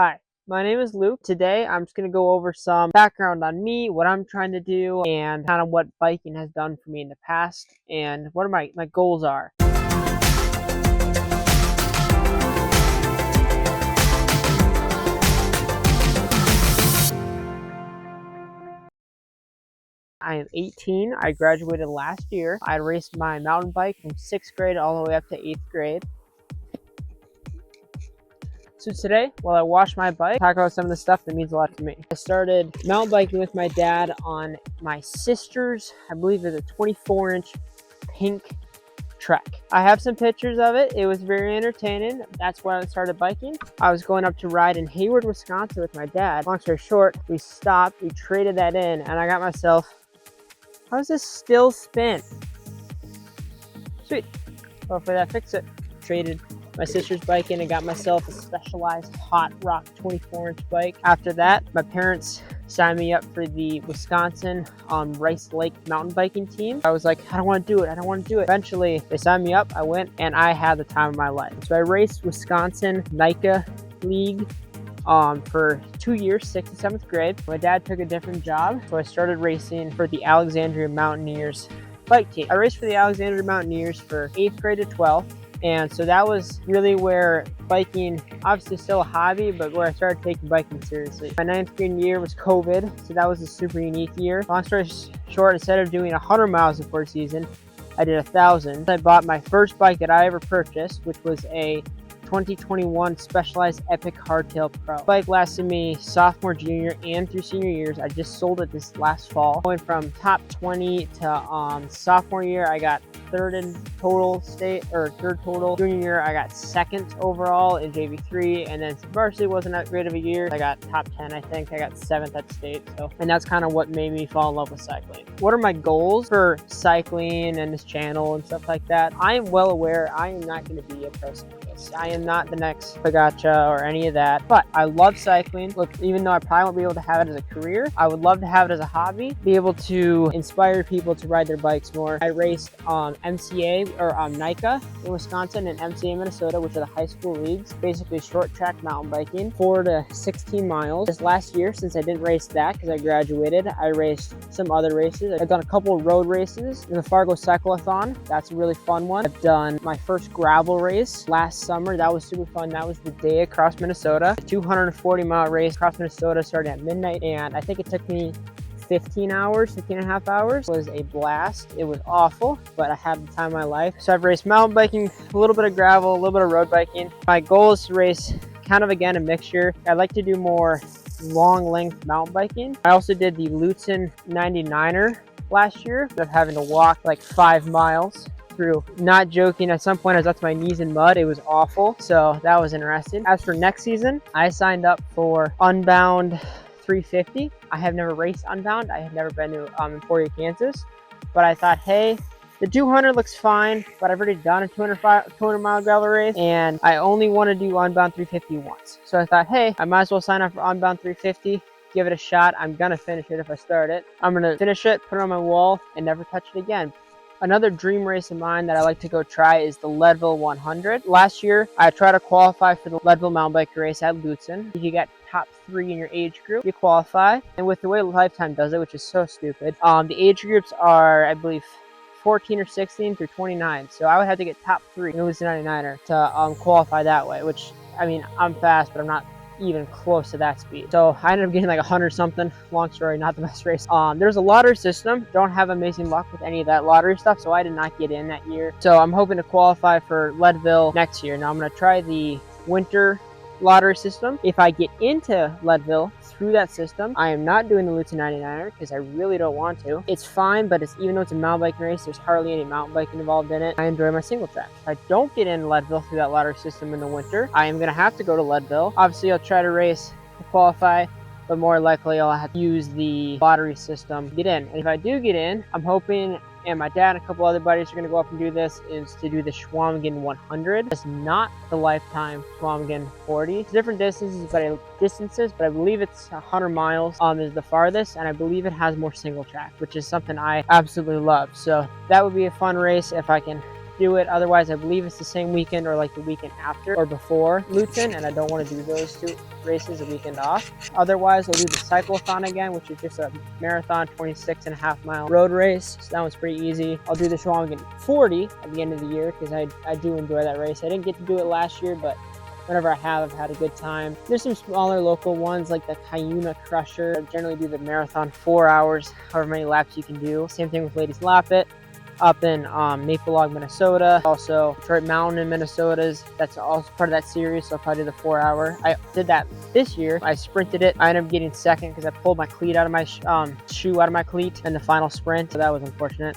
Hi, my name is Luke. Today I'm just going to go over some background on me, what I'm trying to do, and kind of what biking has done for me in the past, and what my goals are. I am 18. I graduated last year. I raced my mountain bike from 6th grade all the way up to 8th grade. So today, while I wash my bike, talk about some of the stuff that means a lot to me. I started mountain biking with my dad on my sister's, I believe it's a 24-inch pink Trek. I have some pictures of it. It was very entertaining. That's why I started biking. I was going up to ride in Hayward, Wisconsin with my dad. Long story short, we stopped, we traded that in, and I got myself, how does this still spin? Sweet. Hopefully that fixed it. Traded my sister's bike in and got myself a Specialized Hot Rock 24-inch bike. After that, my parents signed me up for the Wisconsin Rice Lake mountain biking team. I was like, I don't want to do it. I don't want to do it. Eventually, they signed me up. I went, and I had the time of my life. So I raced Wisconsin NICA League for 2 years, 6th and 7th grade. My dad took a different job, so I started racing for the Alexandria Mountaineers bike team. I raced for the Alexandria Mountaineers for 8th grade to 12th. And so that was really where biking, obviously still a hobby, but where I started taking biking seriously. My 9th grade year was COVID, so that was a super unique year. Long story short, instead of doing 100 miles before season, I did 1,000. I bought my first bike that I ever purchased, which was a 2021 Specialized Epic Hardtail Pro. The bike lasted me sophomore, junior, and through senior years. I just sold it this last fall. Going from top 20 to sophomore year, I got third in total state, or third total. Junior year, I got second overall in JV3, and then varsity wasn't that great of a year. I got top 10, I think. I got 7th at state. And that's kind of what made me fall in love with cycling. What are my goals for cycling and this channel and stuff like that? I am well aware I am not going to be a pro cyclist. I am not the next Pogacar or any of that, but I love cycling. Look, even though I probably won't be able to have it as a career, I would love to have it as a hobby, be able to inspire people to ride their bikes more. I raced MCA or NICA in Wisconsin and MCA Minnesota, which are the high school leagues, basically short track mountain biking, 4 to 16 miles. This last year, since I didn't race that because I graduated, I raced some other races. I've done a couple of road races in the Fargo Cyclothon. That's a really fun one. I've done my first gravel race last summer. That was super fun. That was the day across Minnesota. A 240-mile race across Minnesota starting at midnight, and I think it took me 15 and a half hours. It was a blast. It was awful, but I had the time of my life. So I've raced mountain biking, a little bit of gravel, a little bit of road biking. My goal is to race kind of, again, a mixture. I'd like to do more long length mountain biking. I also did the Lutsen 99er last year of having to walk like 5 miles through. Not joking, at some point I was up to my knees in mud. It was awful, so that was interesting. As for next season, I signed up for Unbound 350. I have never raced Unbound. I have never been to Emporia, Kansas, but I thought, hey, the 200 looks fine, but I've already done a 200-mile gravel race, and I only want to do Unbound 350 once. So I thought, hey, I might as well sign up for Unbound 350, give it a shot. I'm gonna finish it if I start it. I'm gonna finish it, put it on my wall, and never touch it again. Another dream race of mine that I like to go try is the Leadville 100. Last year, I tried to qualify for the Leadville mountain bike race at Lutsen. If you get top 3 in your age group, you qualify. And with the way Lifetime does it, which is so stupid, the age groups are, I believe, 14 or 16 through 29. So I would have to get top 3 in the Lutsen 99er to qualify that way, which, I mean, I'm fast, but I'm not even close to that speed. So I ended up getting like 100 something. Long story, not the best race. There's a lottery system. Don't have amazing luck with any of that lottery stuff, so I did not get in that year. So I'm hoping to qualify for Leadville next year. Now I'm gonna try the winter lottery system. If I get into Leadville through that system, I am not doing the Lutsen 99er because I really don't want to. It's fine, but even though it's a mountain biking race, there's hardly any mountain biking involved in it. I enjoy my single track. If I don't get in Leadville through that lottery system in the winter, I am going to have to go to Leadville. Obviously, I'll try to race to qualify, but more likely I'll have to use the lottery system to get in. And if I do get in, I'm hoping, and my dad and a couple other buddies are going to go up and do this, is to do the Schwamigan 100. It's not the Lifetime Schwamigan 40. It's different distances, but I believe it's 100 miles is the farthest, and I believe it has more single track, which is something I absolutely love. So that would be a fun race if I can do it. Otherwise, I believe it's the same weekend or like the weekend after or before Luton, and I don't want to do those two races a weekend off. Otherwise, I'll do the cyclothon again, which is just a marathon 26.5 mile road race. So that one's pretty easy. I'll do the Schwalm 40 at the end of the year because I do enjoy that race. I didn't get to do it last year, but whenever I have, I've had a good time. There's some smaller local ones like the Cuyuna Crusher. I generally do the marathon 4 hours, however many laps you can do. Same thing with Ladies Lappet up in Maple Log, Minnesota. Also Detroit Mountain in Minnesota's. That's also part of that series, so I'll probably do the 4 hour. I did that this year. I sprinted it. I ended up getting second because I pulled my cleat out of my shoe out of my cleat in the final sprint, so that was unfortunate.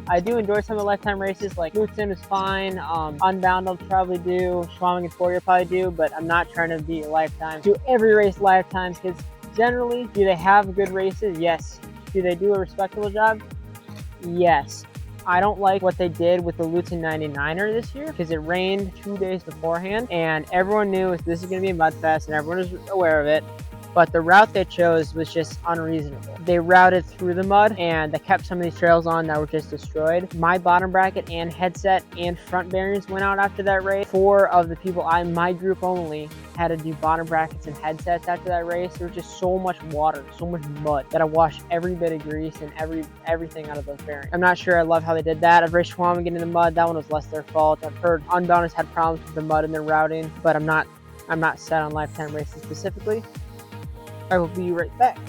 I do enjoy some of the lifetime races, like Luton is fine, Unbound I'll probably do, Schwalm 40 I'll probably do, but I'm not trying to be a lifetime. Do every race lifetimes because generally, do they have good races? Yes. Do they do a respectable job? Yes. I don't like what they did with the Luton 99er this year because it rained 2 days beforehand and everyone knew this is going to be a mud fest and everyone was aware of it. But the route they chose was just unreasonable. They routed through the mud and they kept some of these trails on that were just destroyed. My bottom bracket and headset and front bearings went out after that race. 4 of the people in my group only had to do bottom brackets and headsets after that race. There was just so much water, so much mud that I washed every bit of grease and everything out of those bearings. I'm not sure I love how they did that. I've raced Schwalm getting in the mud. That one was less their fault. I've heard Unbound has had problems with the mud and their routing, but I'm not set on lifetime races specifically. I will be right back.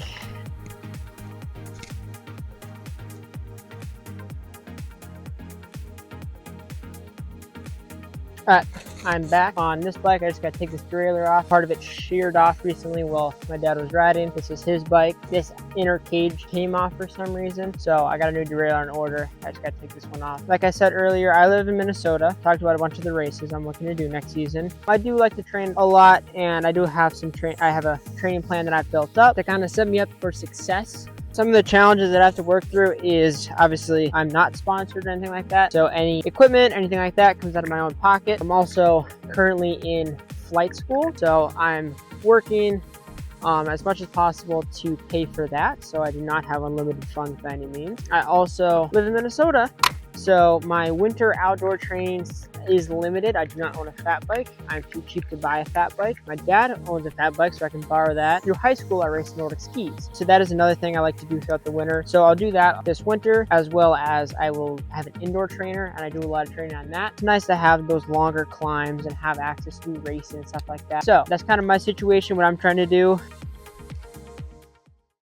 Alright, I'm back on this bike. I just got to take this derailleur off. Part of it sheared off recently while my dad was riding. This is his bike. This inner cage came off for some reason, so I got a new derailleur in order. I just got to take this one off. Like I said earlier, I live in Minnesota. Talked about a bunch of the races I'm looking to do next season. I do like to train a lot, and I do have I have a training plan that I've built up to kind of set me up for success. Some of the challenges that I have to work through is obviously I'm not sponsored or anything like that. So any equipment, anything like that comes out of my own pocket. I'm also currently in flight school. So I'm working as much as possible to pay for that. So I do not have unlimited funds by any means. I also live in Minnesota. So my winter outdoor training is limited. I do not own a fat bike. I'm too cheap to buy a fat bike. My dad owns a fat bike, so I can borrow that. Through high school, I raced Nordic skis. So that is another thing I like to do throughout the winter. So I'll do that this winter, as well as I will have an indoor trainer, and I do a lot of training on that. It's nice to have those longer climbs and have access to racing and stuff like that. So that's kind of my situation, what I'm trying to do.